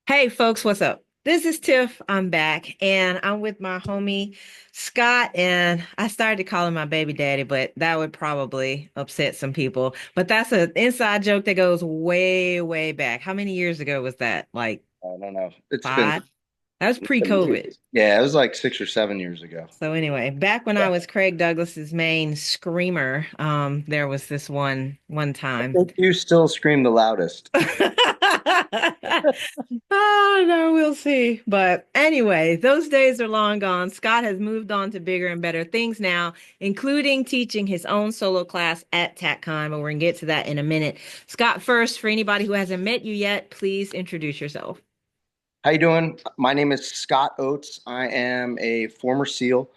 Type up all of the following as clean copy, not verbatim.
Hey folks, what's up? This is Tiff. I'm back and I'm with my homie Scott. And I started to call him my baby daddy, but that would probably upset some people. But that's an inside joke that goes way, way back. How many years ago was that? Like I don't know. It's been, five? That was pre-COVID. yeah, it was like 6 or 7 years ago. So anyway, back when I was Craig Douglas's main screamer, there was this one I time. think you still scream the loudest. Oh, no, we'll see. But anyway, those days are long gone. Scott has moved on to bigger and better things now, including teaching his own solo class at TACCon, but we're going to get to that in a minute. Scott, first, for anybody who hasn't met you yet, please introduce yourself. How you doing? My name is Scott Oates. I am a former SEAL.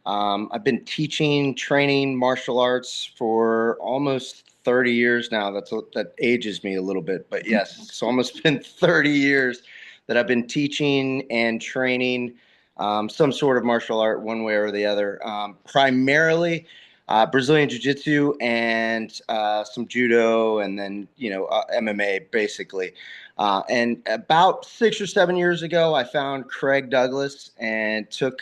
I've been teaching, training martial arts for almost 30 years now. That ages me a little bit, but yes, it's almost been 30 years that I've been teaching and training some sort of martial art, one way or the other. Primarily Brazilian Jiu-Jitsu and some judo, and then MMA basically. And about 6 or 7 years ago, I found Craig Douglas and took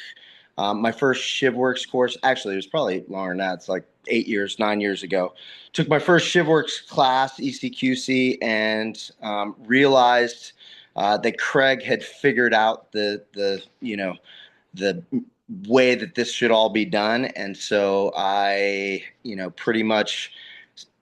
my first ShivWorks course. Actually, it was probably longer than that. It's like 8 years, 9 years ago. Took my first ShivWorks class, ECQC, and realized that Craig had figured out the way that this should all be done. And so I, pretty much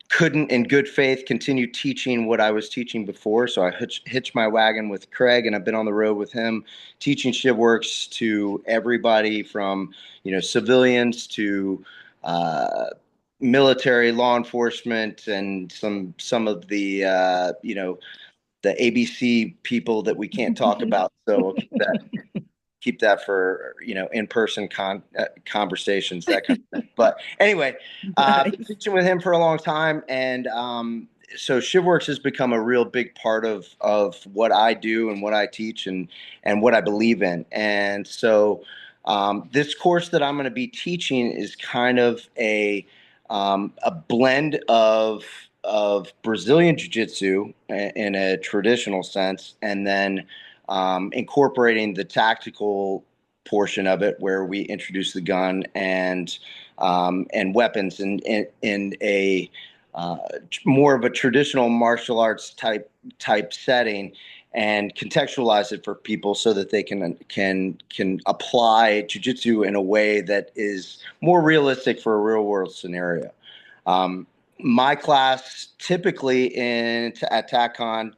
couldn't in good faith continue teaching what I was teaching before. So I hitched my wagon with Craig, and I've been on the road with him teaching ShivWorks to everybody from, civilians to military, law enforcement, and some of the ABC people that we can't talk about. So we'll keep that for in-person conversations, that kind of thing. But anyway, been Nice. teaching with him for a long time, and so ShivWorks has become a real big part of what I do and what I teach and what I believe in. And so this course that I'm going to be teaching is kind of a blend of Brazilian Jiu-Jitsu in a traditional sense, and then incorporating the tactical portion of it, where we introduce the gun and weapons in a more of a traditional martial arts type setting, and contextualize it for people so that they can apply jujitsu in a way that is more realistic for a real world scenario. My class typically at TACCon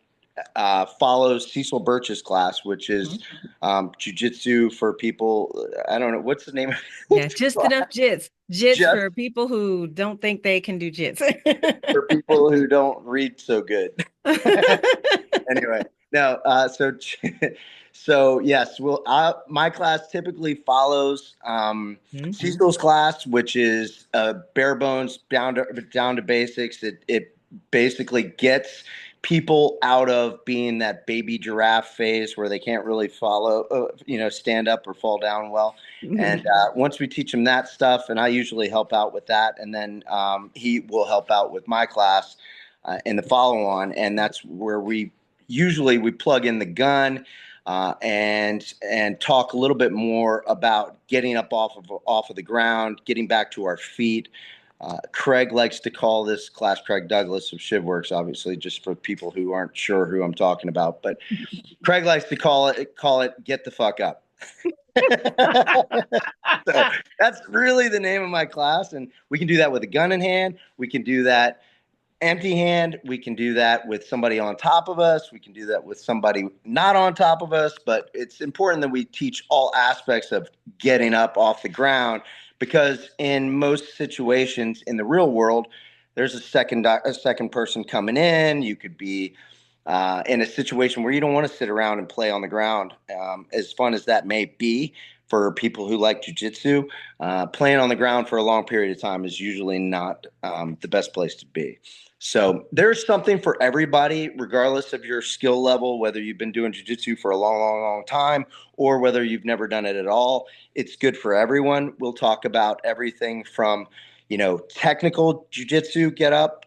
follows Cecil Birch's class, which is jujitsu for people. I don't know what's the name of Yeah, it. just enough jits. Jits Just for people who don't think they can do jits. for people who don't read so good. Anyway, no. So yes, my class typically follows Mhm. Cecil's class, which is bare bones, down to basics. It basically gets people out of being that baby giraffe phase where they can't really follow, stand up or fall down well. And Mhm. once we teach them that stuff, and I usually help out with that, and then he will help out with my class in the follow on, and that's where we plug in the gun and talk a little bit more about getting up off of the ground, getting back to our feet. Craig likes to call this class Craig Douglas of ShivWorks, obviously, just for people who aren't sure who I'm talking about. But Craig likes to call it get the fuck up. So that's really the name of my class, and we can do that with a gun in hand. We can do that empty hand. We can do that with somebody on top of us. We can do that with somebody not on top of us. But it's important that we teach all aspects of getting up off the ground, because in most situations in the real world, there's a second person coming in. You could be in a situation where you don't want to sit around and play on the ground. As fun as that may be for people who like jujitsu, playing on the ground for a long period of time is usually not the best place to be. So there's something for everybody, regardless of your skill level, whether you've been doing jujitsu for a long, long, long time or whether you've never done it at all. It's good for everyone. We'll talk about everything from, technical jujitsu get up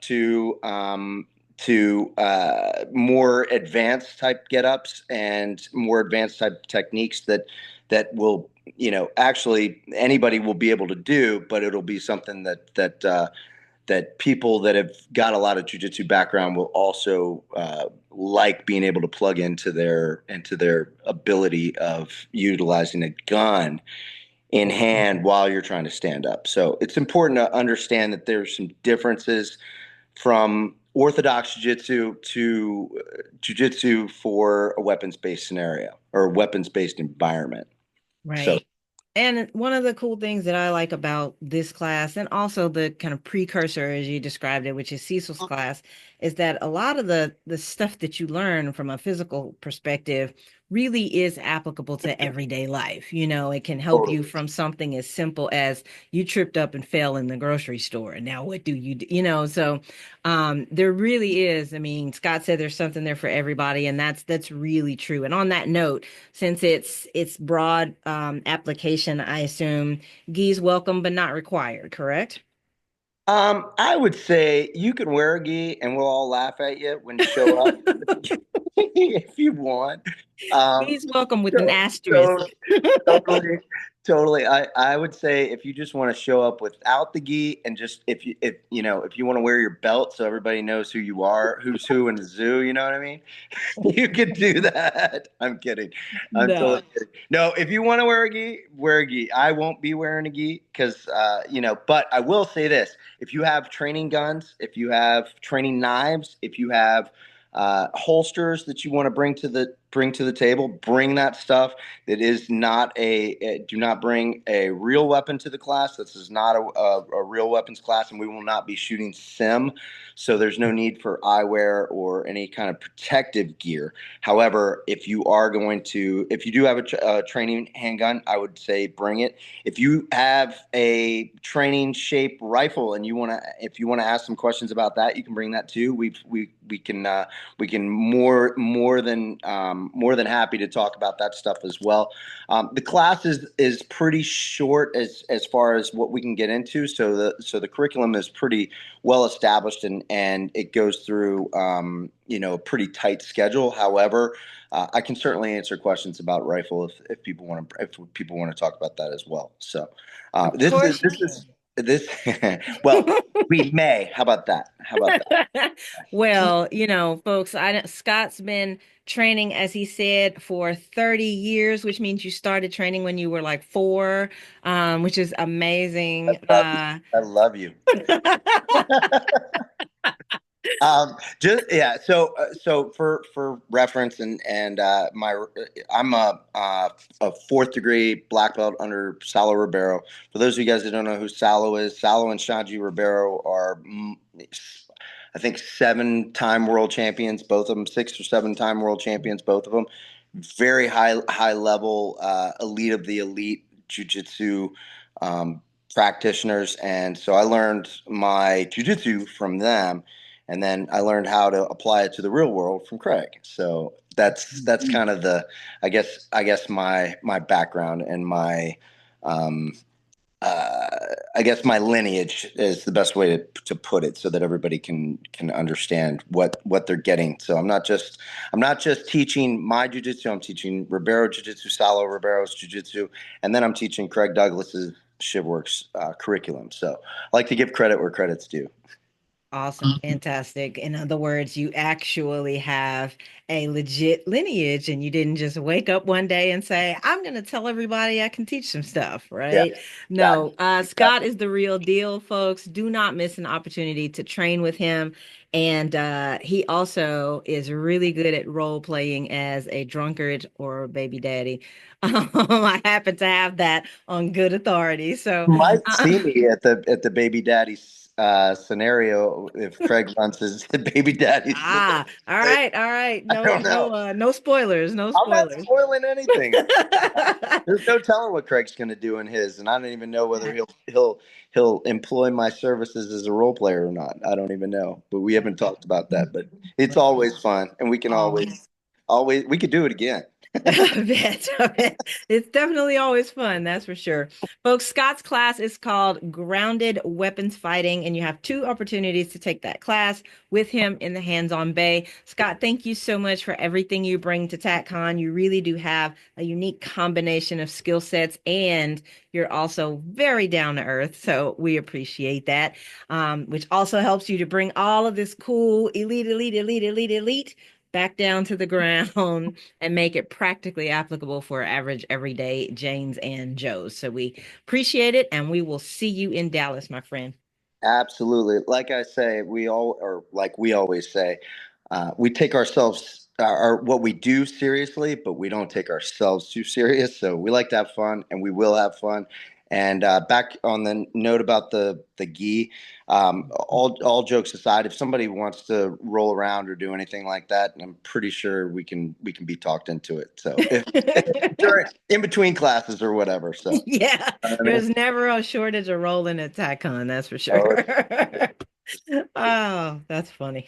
to more advanced type get-ups and more advanced type techniques that will, actually anybody will be able to do, but it'll be something that people that have got a lot of jujitsu background will also like being able to plug into their ability of utilizing a gun in hand while you're trying to stand up. So it's important to understand that there's some differences from orthodox jiu-jitsu to jiu-jitsu for a weapons-based scenario or weapons-based environment. So Right. And one of the cool things that I like about this class, and also the kind of precursor, as you described it, which is Cecil's class, is that a lot of the stuff that you learn from a physical perspective really is applicable to everyday life. It can help you totally. from something as simple as you tripped up and fell in the grocery store. And now what do you do? So there really is. I mean, Scott said there's something there for everybody, and that's really true. And on that note, since it's broad application, I assume geese welcome but not required, correct? I would say you can wear a gi and we'll all laugh at you when you show up if you want. Um, Geese welcome with an so, asterisk. so totally, totally. I would say if you just want to show up without the gi and just if you want to wear your belt so everybody knows who you are, who's who in the zoo, you know what I mean? You could do that. I'm kidding. I'm totally No. kidding. No, if you want to wear a gi, wear a gi. I won't be wearing a gi because but I will say this: if you have training guns, if you have training knives, if you have holsters that you want to bring to the table, bring that stuff. That is not do not bring a real weapon to the class. This is not a real weapons class, and we will not be shooting sim. So there's no need for eyewear or any kind of protective gear. However, if you do have a training handgun, I would say bring it. If you have a training shape rifle and if you want to ask some questions about that, you can bring that too. We can more than happy to talk about that stuff as well. The class is pretty short as far as what we can get into. So the curriculum is pretty well established and it goes through a pretty tight schedule. However, I can certainly answer questions about rifle if people want to talk about that as well. So Of this is course you this can. is this well, we may. How about that? How about that? Well, folks, Scott's been training, as he said, for 30 years, which means you started training when you were like 4, which is I amazing. love you. I love you. Just yeah. So for reference I'm a fourth degree black belt under Salo Ribeiro. For those of you guys that don't know who Salo is, Salo and Shanji Ribeiro are I think 7-time world champions, both of them, 6 or 7-time world champions, both of them. Very high level, elite of the elite jujitsu um, practitioners, and so I learned my jujitsu from them, and then I learned how to apply it to the real world from Craig. So that's kind of I guess my background and my um, uh, I guess my lineage is the best way to put it, so that everybody can understand what they're getting. So I'm not just teaching my jujitsu. I'm teaching Ribeiro jujitsu, Salo Ribeiro's jujitsu, and then I'm teaching Craig Douglas's ShivWorks curriculum. So I like to give credit where credit's due. Awesome, fantastic. In other words, you actually have a legit lineage and you didn't just wake up one day and say, I'm going to tell everybody I can teach some stuff, Yeah, right? exactly. No, Scott Exactly. is the real deal, folks. Do not miss an opportunity to train with him. And he also is really good at role playing as a drunkard or a baby daddy. I happen to have that on good authority. So, You might see me at the baby daddy scenario if Craig runs his baby daddy's. All right, all right. I No, don't know. no, no spoilers, no I'm not spoilers. spoiling anything. There's no telling what Craig's going to do in his, and I don't even know whether he'll employ my services as a role player or not. I don't even know, but we haven't talked about that. But it's always fun, and we can Oh, always always we could do it again. I bet. I bet. It's definitely always fun, that's for sure. Folks, Scott's class is called Grounded Weapons Fighting, and you have two opportunities to take that class with him in the hands-on bay. Scott, thank you so much for everything you bring to TACCon. You really do have a unique combination of skill sets, and you're also very down to earth. So we appreciate that, which also helps you to bring all of this cool elite back down to the ground and make it practically applicable for average everyday Janes and Joes. So we appreciate it, and we will see you in Dallas, my friend. Absolutely. Like I say, or like we always say, we take ourselves, what we do seriously, but we don't take ourselves too serious. So we like to have fun, and we will have fun. And back on the note about the gi, all jokes aside, if somebody wants to roll around or do anything like that, I'm pretty sure we can be talked into it. So if during in between classes or whatever. So Yeah, you know what I mean? there's never a shortage of rolling at TACCon, that's for sure. Oh, Oh, that's funny.